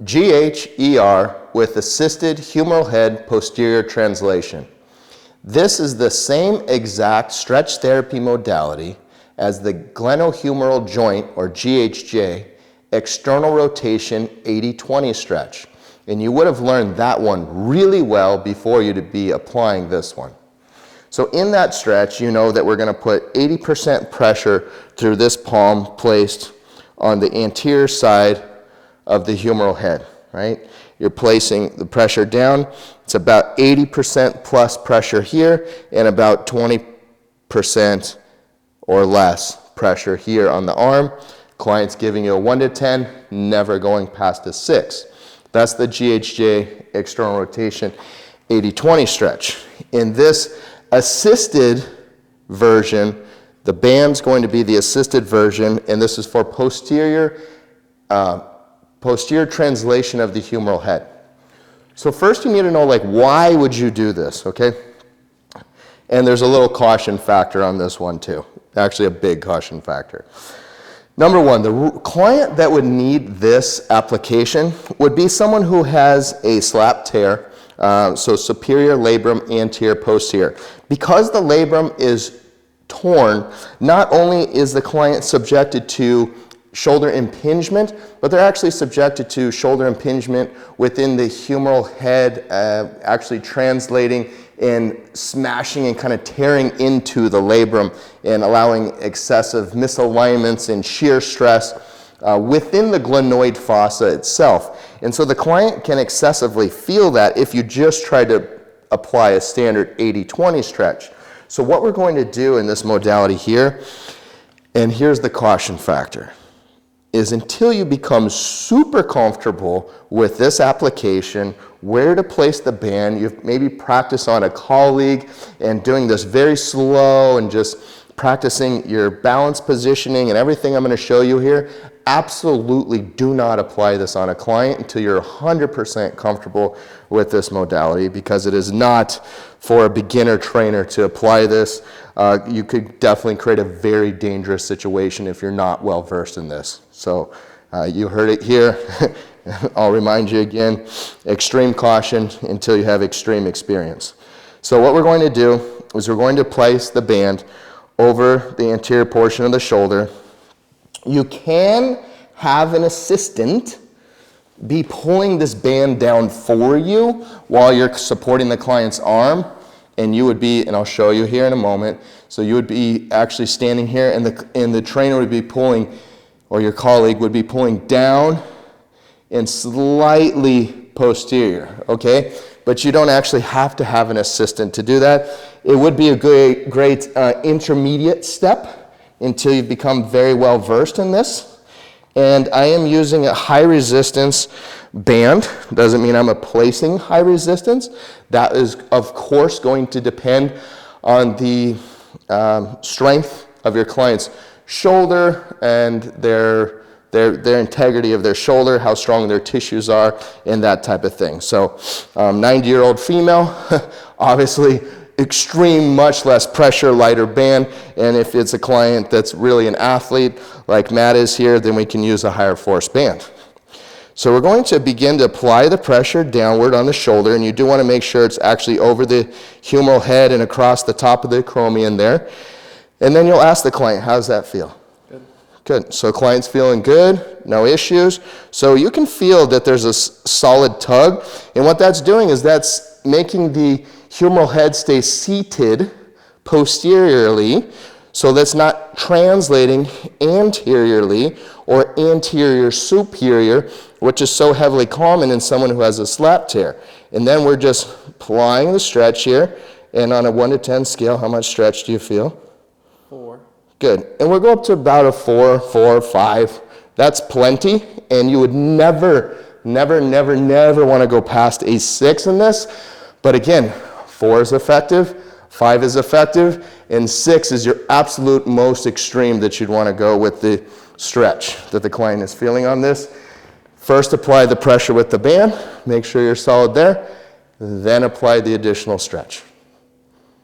GHER with assisted humeral head posterior translation. This is the same exact stretch therapy modality as the glenohumeral joint, or GHJ, external rotation 80-20 stretch. And you would have learned that one really well before you to be applying this one. So in that stretch, you know that we're going to put 80% pressure through this palm placed on the anterior side of the humeral head, right? You're placing the pressure down. It's about 80% plus pressure here and about 20% or less pressure here on the arm. Client's giving you a 1 to 10, never going past a 6. That's the GHJ external rotation 80-20 stretch. In this assisted version, the band's going to be the assisted version, and this is for posterior translation of the humeral head. So first you need to know, like, why would you do this, okay? And there's a little caution factor on this one too. Actually a big caution factor. Number one, the client that would need this application would be someone who has a slap tear, so superior labrum, anterior, posterior. Because the labrum is torn, not only is the client subjected to shoulder impingement, but they're actually subjected to shoulder impingement within the humeral head, actually translating and smashing and kind of tearing into the labrum and allowing excessive misalignments and shear stress within the glenoid fossa itself. And so the client can excessively feel that if you just try to apply a standard 80-20 stretch. So what we're going to do in this modality here, and here's the caution factor, is until you become super comfortable with this application, where to place the band, you've maybe practiced on a colleague and doing this very slow and just practicing your balance positioning and everything I'm going to show you here, absolutely do not apply this on a client until you're 100% comfortable with this modality, because it is not for a beginner trainer to apply this. You could definitely create a very dangerous situation if you're not well versed in this. So you heard it here. I'll remind you again, extreme caution until you have extreme experience. So what we're going to do is we're going to place the band over the anterior portion of the shoulder. You can have an assistant be pulling this band down for you while you're supporting the client's arm, and you would be, and I'll show you here in a moment, so you would be actually standing here and the trainer would be pulling, or your colleague would be pulling down and slightly posterior, okay? But you don't actually have to have an assistant to do that. It would be a great intermediate step until you become very well versed in this. And I am using a high resistance band. Doesn't mean I'm placing high resistance. That is, of course, going to depend on the strength of your client's shoulder and their integrity of their shoulder, how strong their tissues are, and that type of thing. So 90-year-old female, obviously extreme, much less pressure, lighter band. And if it's a client that's really an athlete, like Matt is here, then we can use a higher force band. So we're going to begin to apply the pressure downward on the shoulder, and you do want to make sure it's actually over the humeral head and across the top of the acromion there. And then you'll ask the client, how's that feel? Good. So client's feeling good, no issues. So you can feel that there's a solid tug. And what that's doing is that's making the humeral head stay seated posteriorly. So that's not translating anteriorly or anterior superior, which is so heavily common in someone who has a slap tear. And then we're just applying the stretch here. And on a 1 to 10 scale, how much stretch do you feel? 4. Good. And we'll go up to about a 4, 5. That's plenty. And you would never want to go past a 6 in this. But again, 4 is effective, 5 is effective, and 6 is your absolute most extreme that you'd want to go with the stretch that the client is feeling on this. First, apply the pressure with the band. Make sure you're solid there. Then apply the additional stretch.